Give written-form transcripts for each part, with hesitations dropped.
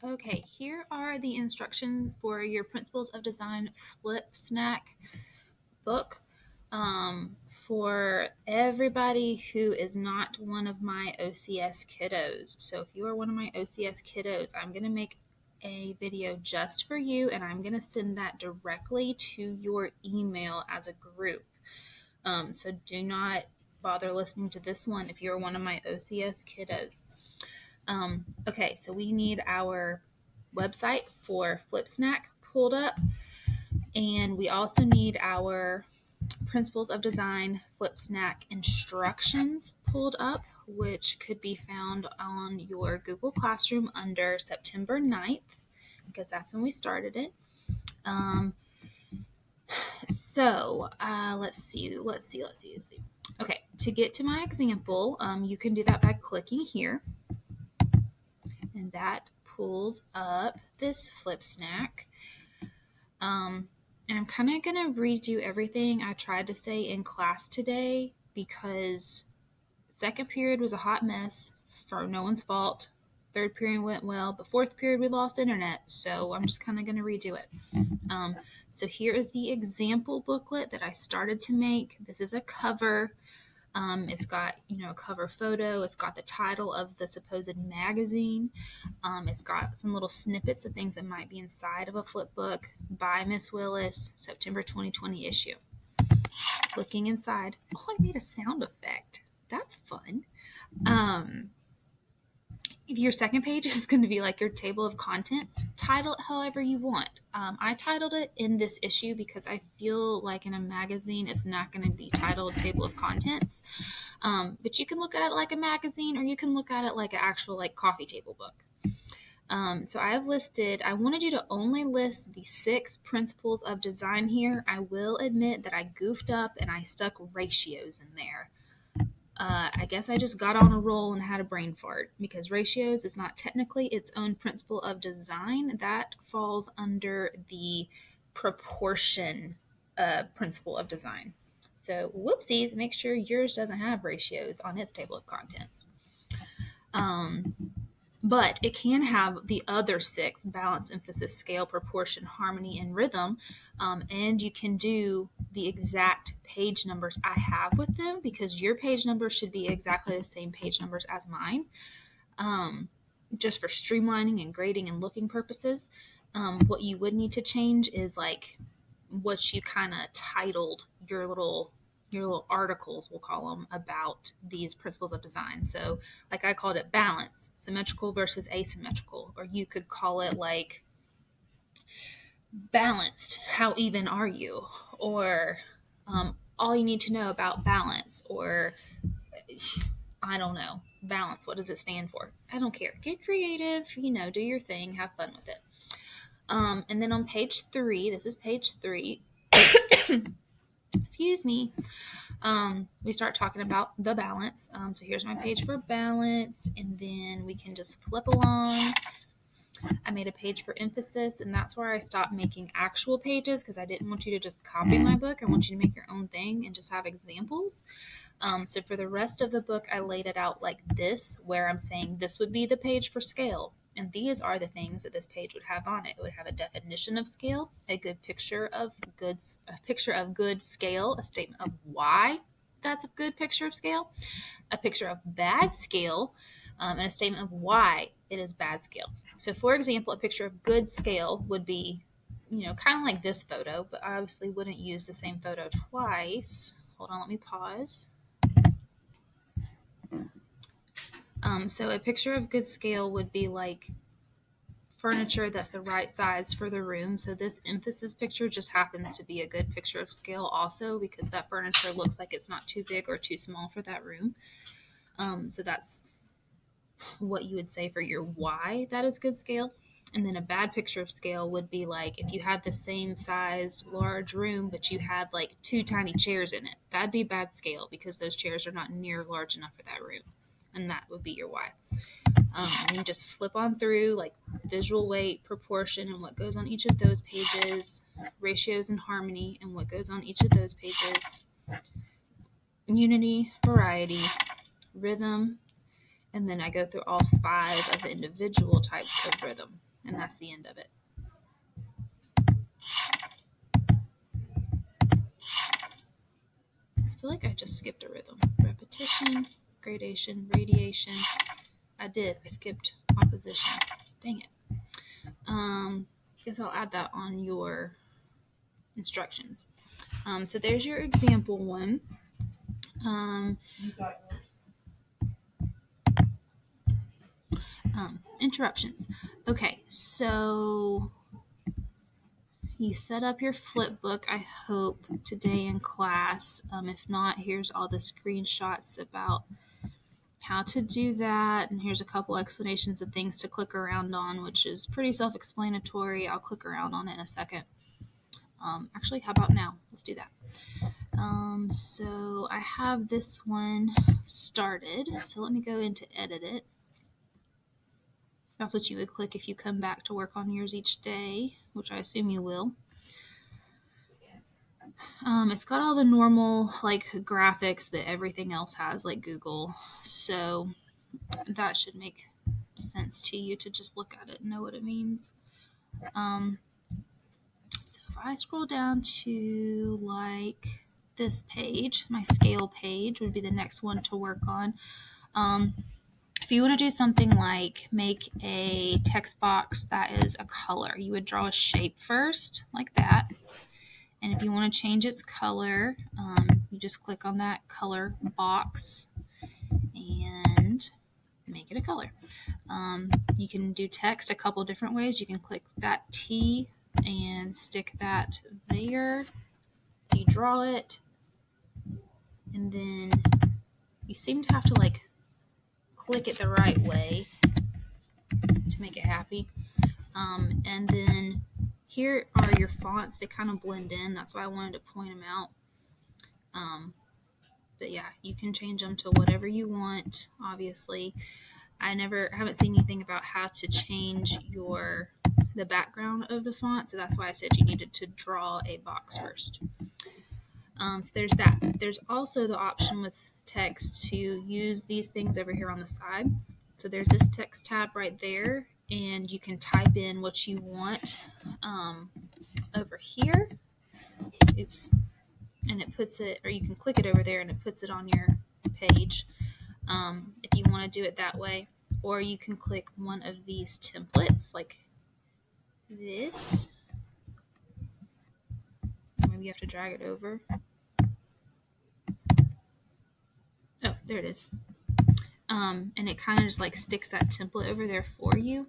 Okay, here are the instructions for your Principles of Design Flipsnack book. For everybody who is not one of my OCS kiddos. So if you are one of my OCS kiddos, I'm going to make a video just for you, and I'm going to send that directly to your email as a group. So do not bother listening to this one if you're one of my OCS kiddos. Okay, so we need our website for Flipsnack pulled up, and we also need our Principles of Design Flipsnack instructions pulled up, which could be found on your Google Classroom under September 9th, because that's when we started it. Let's see. Okay, to get to my example, you can do that by clicking here, and that pulls up this Flipsnack. And I'm kind of going to read you everything I tried to say in class today, because second period was a hot mess for no one's fault. Third period went well, but fourth period we lost internet, so I'm just kind of going to redo it. So here is the example booklet that I started to make. This is a cover. It's got, a cover photo. It's got the title of the supposed magazine. It's got some little snippets of things that might be inside of a flip book by Miss Willis, September 2020 issue. Looking inside. Oh, I made a sound effect. That's fun. Your second page is going to be like your table of contents. Title it however you want. I titled it in this issue because I feel like in a magazine it's not going to be titled table of contents. But you can look at it like a magazine, or you can look at it like an actual coffee table book. So I wanted you to only list the 6 principles of design here. I will admit that I goofed up and I stuck ratios in there. I guess I just got on a roll and had a brain fart, because ratios is not technically its own principle of design. That falls under the proportion principle of design. So whoopsies, make sure yours doesn't have ratios on its table of contents. But it can have the other 6: balance, emphasis, scale, proportion, harmony, and rhythm. And you can do the exact page numbers I have with them, because your page numbers should be exactly the same page numbers as mine, just for streamlining and grading and looking purposes. What you would need to change is what you kind of titled your little articles, we'll call them, about these principles of design. So I called it balance, symmetrical versus asymmetrical, or you could call it balanced, how even are you, or all you need to know about balance, or I don't know, balance, what does it stand for? I don't care. Get creative, do your thing, have fun with it. And then on page 3, this is page 3, excuse me, we start talking about the balance. So here's my page for balance, and then we can just flip along. I made a page for emphasis, and that's where I stopped making actual pages, because I didn't want you to just copy my book. I want you to make your own thing and just have examples. So for the rest of the book, I laid it out like this, where I'm saying this would be the page for scale. And these are the things that this page would have on it. It would have a definition of scale, a good picture of good scale, a statement of why that's a good picture of scale, a picture of bad scale, and a statement of why it is bad scale. So for example, a picture of good scale would be, kind of like this photo, but I obviously wouldn't use the same photo twice. Hold on, let me pause. So a picture of good scale would be like furniture that's the right size for the room. So this emphasis picture just happens to be a good picture of scale also, because that furniture looks like it's not too big or too small for that room. So that's what you would say for your why that is good scale. And then a bad picture of scale would be if you had the same sized large room, but you had 2 tiny chairs in it. That'd be bad scale, because those chairs are not near large enough for that room. And that would be your why. And you just flip on through visual weight, proportion, and what goes on each of those pages, ratios and harmony, and what goes on each of those pages, unity, variety, rhythm, and then I go through all 5 of the individual types of rhythm. and that's the end of it. I feel like I just skipped a rhythm. Repetition, gradation, radiation. I did. I skipped opposition. Dang it. Guess I'll add that on your instructions. So there's your example one. Interruptions. Okay, so you set up your flip book, I hope, today in class. If not, here's all the screenshots about how to do that, and here's a couple explanations of things to click around on, which is pretty self-explanatory. I'll click around on it in a second. Actually, how about now? Let's do that. So I have this one started, so let me go into edit it. That's what you would click if you come back to work on yours each day, which I assume you will. It's got all the normal like graphics that everything else has, like Google. So that should make sense to you to just look at it and know what it means. So if I scroll down to like this page, my scale page would be the next one to work on. If you want to do something like make a text box that is a color, you would draw a shape first, like that. And if you want to change its color, you just click on that color box and make it a color. You can do text a couple different ways. You can click that T and stick that there. So you draw it, and then you seem to have to like click it the right way to make it happy. And then here are your fonts. They kind of blend in. That's why I wanted to point them out. But yeah, you can change them to whatever you want, obviously. I haven't seen anything about how to change the background of the font, so that's why I said you needed to draw a box first. So there's that. There's also the option with text to use these things over here on the side. So there's this text tab right there, and you can type in what you want over here. Oops. And it puts it, or you can click it over there and it puts it on your page if you want to do it that way. Or you can click one of these templates like this. Maybe you have to drag it over. Oh, there it is. And it kind of just like sticks that template over there for you.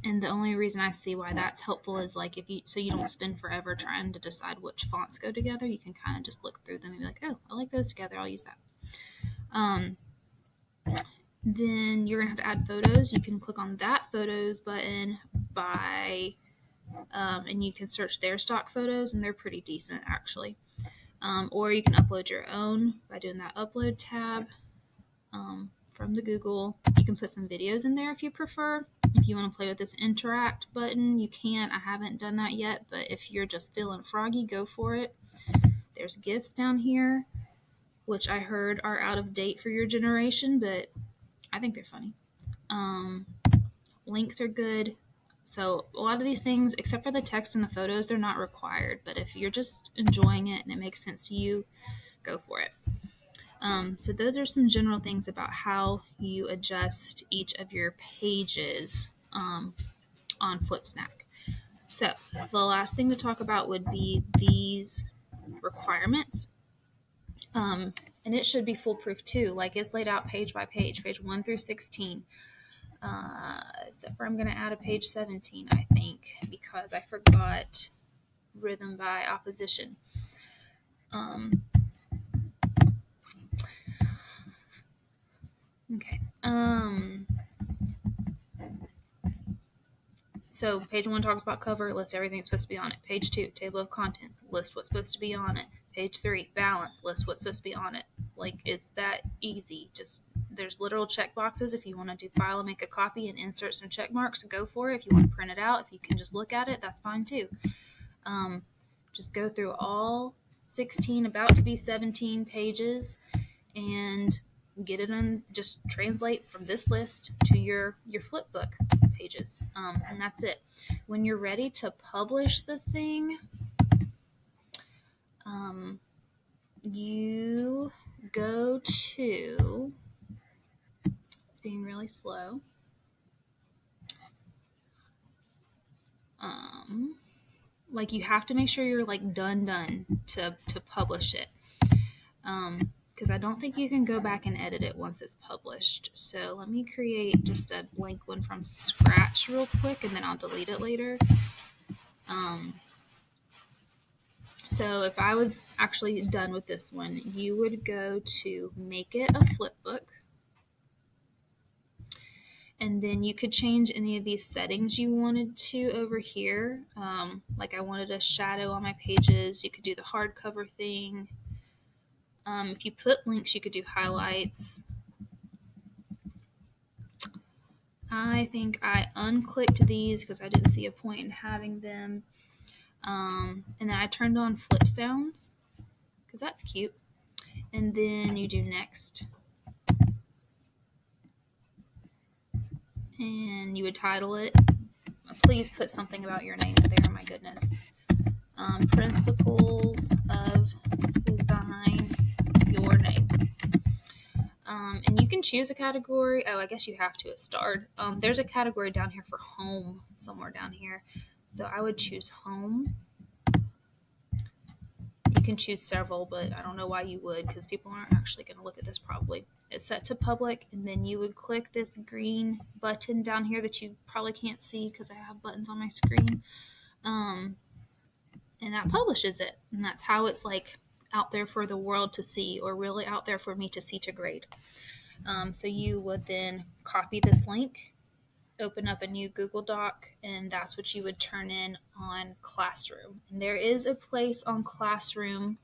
And the only reason I see why that's helpful is like so you don't spend forever trying to decide which fonts go together. You can kind of just look through them and be like, oh, I like those together. I'll use that. Then you're gonna have to add photos. You can click on that photos button and you can search their stock photos, and they're pretty decent actually. Or you can upload your own by doing that upload tab from the Google. You can put some videos in there if you prefer. If you want to play with this interact button, you can. I haven't done that yet, but if you're just feeling froggy, go for it. There's GIFs down here, which I heard are out of date for your generation, but I think they're funny. Links are good. So a lot of these things, except for the text and the photos, they're not required. But if you're just enjoying it and it makes sense to you, go for it. So those are some general things about how you adjust each of your pages on Flipsnack. So the last thing to talk about would be these requirements. And it should be foolproof too. Like it's laid out page by page 1 through 16. Except for I'm going to add a page 17, I think, because I forgot rhythm by opposition. Okay. So page 1 talks about cover, lists everything that's supposed to be on it. Page 2, table of contents, list what's supposed to be on it. Page 3, balance, list what's supposed to be on it. Like, it's that easy. Just, there's literal check boxes. If you want to do file and make a copy and insert some check marks, go for it. If you want to print it out, if you can just look at it, that's fine too. Just go through all 16, about to be 17 pages, and get it on, just translate from this list to your flipbook pages, and that's it. When you're ready to publish the thing, you go to, it's being really slow, like you have to make sure you're like done to publish it, because I don't think you can go back and edit it once it's published. So let me create just a blank one from scratch real quick, and then I'll delete it later. So if I was actually done with this one, you would go to make it a flipbook, and then you could change any of these settings you wanted to over here. Like I wanted a shadow on my pages, you could do the hardcover thing. If you put links, you could do highlights. I think I unclicked these because I didn't see a point in having them. And then I turned on flip sounds because that's cute. And then you do next. And you would title it. Please put something about your name there, my goodness. Principles of Design, your name. And you can choose a category. Oh, I guess you have to at start. There's a category down here for home, somewhere down here. So I would choose home. You can choose several, but I don't know why you would, because people aren't actually going to look at this probably. It's set to public, and then you would click this green button down here that you probably can't see because I have buttons on my screen. And that publishes it. And that's how it's like out there for the world to see, or really out there for me to see to grade. So you would then copy this link, open up a new Google Doc, and that's what you would turn in on Classroom. And there is a place on Classroom.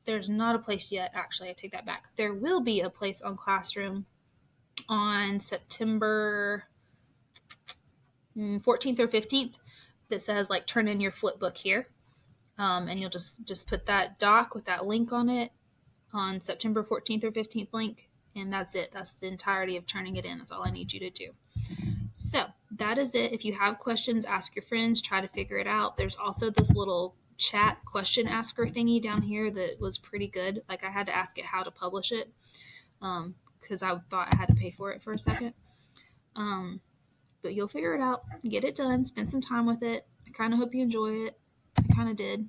There's not a place yet, actually, I take that back. There will be a place on Classroom on September 14th or 15th that says like turn in your flipbook here. And you'll just put that doc with that link on it on September 14th or 15th link, and that's it. That's the entirety of turning it in. That's all I need you to do. So that is it. If you have questions, ask your friends, try to figure it out. There's also this little chat question asker thingy down here that was pretty good. Like I had to ask it how to publish it because I thought I had to pay for it for a second. But you'll figure it out, get it done, spend some time with it. I kind of hope you enjoy it. I kind of did.